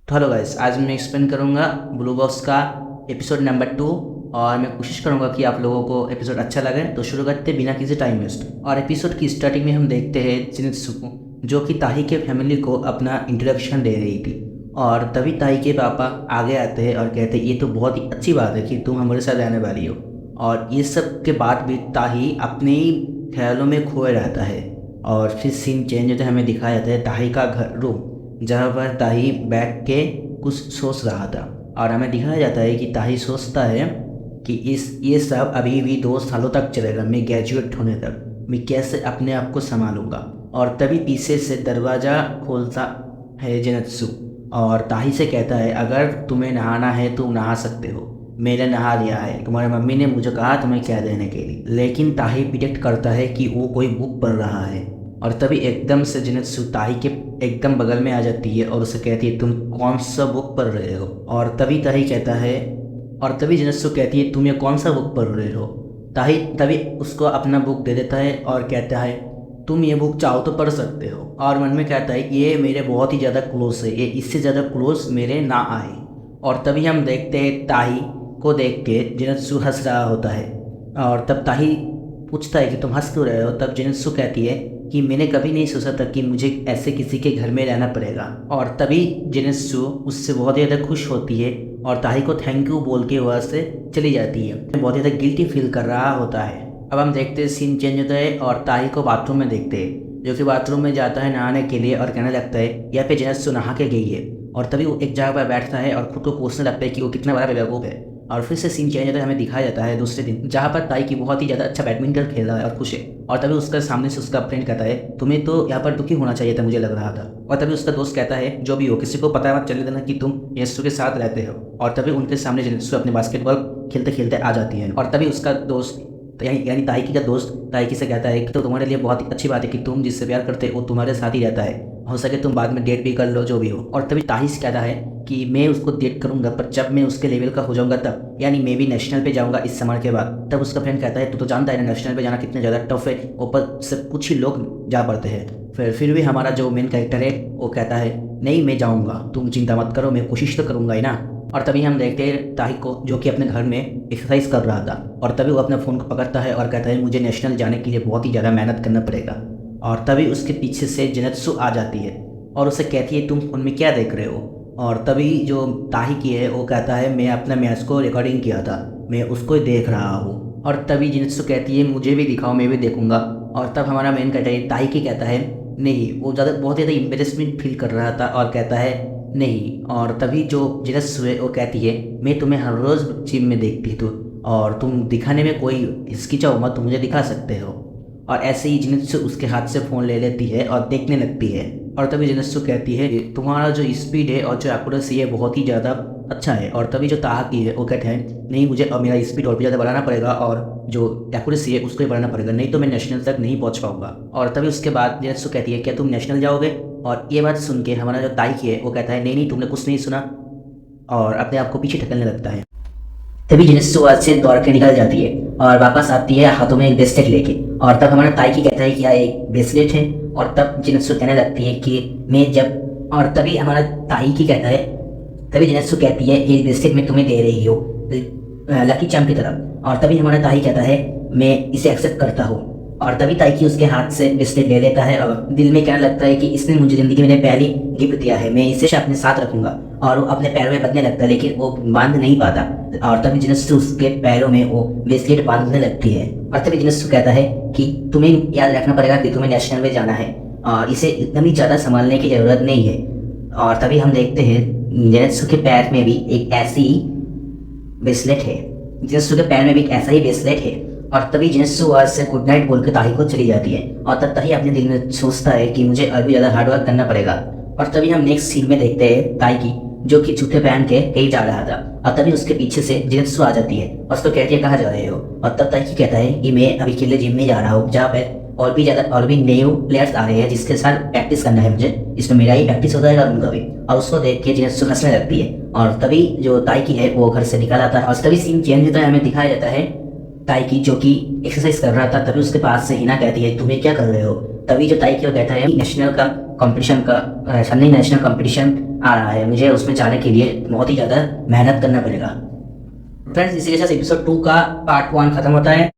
तो hello guys, आज मैं एक्सप्लेन करूँगा ब्लू बॉक्स का एपिसोड नंबर 2। और मैं कोशिश करूँगा कि आप लोगों को एपिसोड अच्छा लगे। तो शुरू करते बिना किसी टाइम वेस्ट। और एपिसोड की स्टार्टिंग में हम देखते हैं जिनित्सु को, जो कि ताही के फैमिली को अपना इंट्रोडक्शन दे रही थी। और तभी ताही के पापा आगे आते हैं और कहते हैं ये तो बहुत ही अच्छी बात है कि तुम हमारे साथ रहने वाली हो। और ये सब के बाद भी ताही अपने ही ख्यालों में खोए रहता है। और फिर सीन चेंज होता है, हमें दिखाया जाता है ताही का घर रूम, जहाँ पर ताही बैठ के कुछ सोच रहा था। और हमें दिखाया जाता है कि ताही सोचता है कि ये सब अभी भी 2 सालों तक चलेगा, मैं ग्रेजुएट होने तक मैं कैसे अपने आप को संभालूंगा। और तभी पीछे से दरवाज़ा खोलता है जेनत्सु और ताही से कहता है अगर तुम्हें नहाना है तो नहा सकते हो, मैंने नहा लिया है, तुम्हारी मम्मी ने मुझे कहा तुम्हें क्या देने के लिए। लेकिन ताही प्रिडिक्ट करता है कि वो कोई बुक पढ़ रहा है। और तभी एकदम से जेनत्सु ताही के एकदम बगल में आ जाती है और उसे कहती है तुम कौन सा बुक पढ़ रहे हो। और तभी ताही कहता है और तभी जेनत्सु कहती है तुम ये कौन सा बुक पढ़ रहे हो। ताही तभी उसको अपना बुक दे देता है और कहता है तुम ये बुक चाहो तो पढ़ सकते हो। और मन में कहता है ये मेरे बहुत ही ज़्यादा क्लोज है, ये इससे ज़्यादा क्लोज मेरे ना आए। और तभी हम देखते हैं ताही को देख के जेनत्सु हंस रहा होता है। और तब ताही पूछता है कि तुम हंस क्यों रहे हो। तब जेनत्सु कहती है कि मैंने कभी नहीं सोचा था कि मुझे ऐसे किसी के घर में रहना पड़ेगा। और तभी जेनत्सु उससे बहुत ज़्यादा खुश होती है और ताही को थैंक यू बोल के वहाँ से चली जाती है। बहुत ज़्यादा गिल्टी फील कर रहा होता है। अब हम देखते हैं सीन चेंज होता है और ताही को बाथरूम में देखते हैं, जो कि बाथरूम में जाता है नहाने के लिए और कहने लगता है यहाँ पे जेनत्सु नहा के गई है। और तभी वो एक जगह पर बैठता है और खुद को कोसने लगता है कि वो कितना बड़ा बेवकूफ़ है। और फिर से सीन चेंज होता है, हमें दिखाया जाता है दूसरे दिन, जहाँ पर ताई की बहुत ही ज़्यादा अच्छा बैडमिंटन खेल रहा है और खुश है। और तभी उसका सामने से उसका फ्रेंड कहता है तुम्हें तो यहाँ पर दुखी होना चाहिए था, मुझे लग रहा था। और तभी उसका दोस्त कहता है जो भी हो किसी को पता मत चले देना कि तुम जेनत्सु के साथ रहते हो। और तभी उनके सामने जेनत्सु अपने बास्केटबॉल खेलते खेलते आ जाती है। और तभी उसका दोस्त यानी ताइकी का दोस्त ताइकी से कहता है कि तो तुम्हारे लिए बहुत ही अच्छी बात है कि तुम जिससे प्यार करते हो वो तुम्हारे साथ ही रहता है, हो सके तुम बाद में डेट भी कर लो, जो भी हो। और तभी ताही से कहता है कि मैं उसको डेट करूंगा पर जब मैं उसके लेवल का हो जाऊंगा तब, यानी मैं भी नेशनल पे जाऊंगा इस समर के बाद। तब उसका फ्रेंड कहता है तू तो जानता है ना नेशनल पे जाना कितना ज़्यादा टफ है, ऊपर से कुछ ही लोग जा पड़ते हैं। फिर भी हमारा जो मेन कैरेक्टर है वो कहता है नहीं मैं जाऊँगा, तुम चिंता मत करो, मैं कोशिश तो करूँगा ही ना। और तभी हम देखते हैं ताही को जो कि अपने घर में एक्सरसाइज कर रहा था। और तभी वो अपने फ़ोन को पकड़ता है और कहता है मुझे नेशनल जाने के लिए बहुत ही ज़्यादा मेहनत करना पड़ेगा। और तभी उसके पीछे से जेनत्सु आ जाती है और उसे कहती है तुम फ़ोन में क्या देख रहे हो। और तभी जो ताही की है वो कहता है मैं अपना मैच को रिकॉर्डिंग किया था, मैं उसको ही देख रहा हूँ। और तभी जेनत्सु कहती है मुझे भी दिखाओ, मैं भी देखूँगा। और तब हमारा मेन कहता है ताही की कहता है नहीं, वो बहुत ज़्यादा एम्बेरसमेंट फील कर रहा था और कहता है नहीं। और तभी जो जेनत्सु है वो कहती है मैं तुम्हें हर रोज़ जिम में देखती थी और तुम दिखाने में कोई हिचकिचाओ मत, तुम मुझे दिखा सकते हो। और ऐसे ही जेनत्सु उसके हाथ से फ़ोन ले लेती है और देखने लगती है। और तभी जेनत्सु कहती है तुम्हारा जो स्पीड है और जो एक्यूरेसी है बहुत ही ज़्यादा अच्छा है। और तभी जो ताही है वो कहते हैं नहीं, मुझे अब मेरा स्पीड और भी ज़्यादा बढ़ाना पड़ेगा और जो एक्यूरेसी है उसको भी बढ़ाना पड़ेगा, नहीं तो मैं नेशनल तक नहीं पहुंच पाऊंगा। और तभी उसके बाद जेनत्सु कहती है क्या तुम नेशनल जाओगे। और ये बात सुन के हमारा जो ताही है वो कहता है नहीं नहीं तुमने कुछ नहीं सुना, और अपने आप को पीछे ढकलने लगता है। तभी जेनत्सु वहाँ से दौड़ के निकल जाती है और वापस आती है हाथों में एक ब्रेसलेट लेके। और तब हमारा ताइकी कहता है कि यह एक ब्रेसलेट है। और तब जेनत्सु कहने लगती है कि मैं जब, और तभी हमारा ताइकी कहता है, तभी जेनत्सु कहती है ये ब्रेसलेट मैं तुम्हें दे रही हूँ लकी चार्म की तरफ। और तभी हमारा ताई कहता है मैं इसे एक्सेप्ट करता हूँ। और तभी ताइकी उसके हाथ से ब्रेसलेट ले लेता है और दिल में कहने लगता है कि इसने मुझे ज़िंदगी में पहली गिफ्ट दिया है, मैं इसे अपने साथ रखूंगा। और वो अपने पैरों में बंधने लगता है लेकिन वो बांध नहीं पाता। और तभी जेनत्सु उसके पैरों में वो ब्रेसलेट बांधने लगती है। और तभी जेनत्सु कहता है कि तुम्हें याद रखना पड़ेगा कि तुम्हें नेशनल में जाना है और इसे इतना भी ज़्यादा संभालने की ज़रूरत नहीं है। और तभी हम देखते हैं जेनत्सु के पैर में भी एक ऐसी ब्रेसलेट है, जेनत्सु के पैर में भी एक ऐसा ही ब्रेसलेट है। और तभी जेनत्सु वहाँ से गुड नाइट बोल के ताही को चली जाती है। और तब ताही अपने दिल में सोचता है कि मुझे अभी ज़्यादा हार्डवर्क करना पड़ेगा। और तभी हम नेक्स्ट सीन में देखते हैं ताही जो कि जूते पहन के कहीं जा रहा था। और तभी उसके पीछे से जेनत्सु आ जाती है और उसको कहती है कहाँ जा रहे हो। और तब ताही कहता है कि मैं अभी के लिए जिम में जा रहा हूँ, जहाँ पे और भी न्यू प्लेयर्स आ रहे हैं जिसके साथ प्रैक्टिस करना है मुझे, इसमें मेरा ही प्रैक्टिस हो जाएगा और उनका भी। और उसको देख के जेनत्सु हंसने लगती है। और तभी जो ताइकी है वो घर से निकल आता है और तभी सीन चेंज होता है, हमें दिखाया जाता है ताइकी जो कि एक्सरसाइज कर रहा था। तभी उसके पास से हिना कहती है तुम्हें क्या कर रहे हो। तभी जो ताइकी कहता है नेशनल का कंपटीशन का सन्नी नेशनल कंपटीशन आ रहा है। मुझे उसमें जाने के लिए बहुत ही ज़्यादा मेहनत करना पड़ेगा। फ्रेंड्स, इसी के साथ एपिसोड 2 का पार्ट 1 ख़त्म होता है।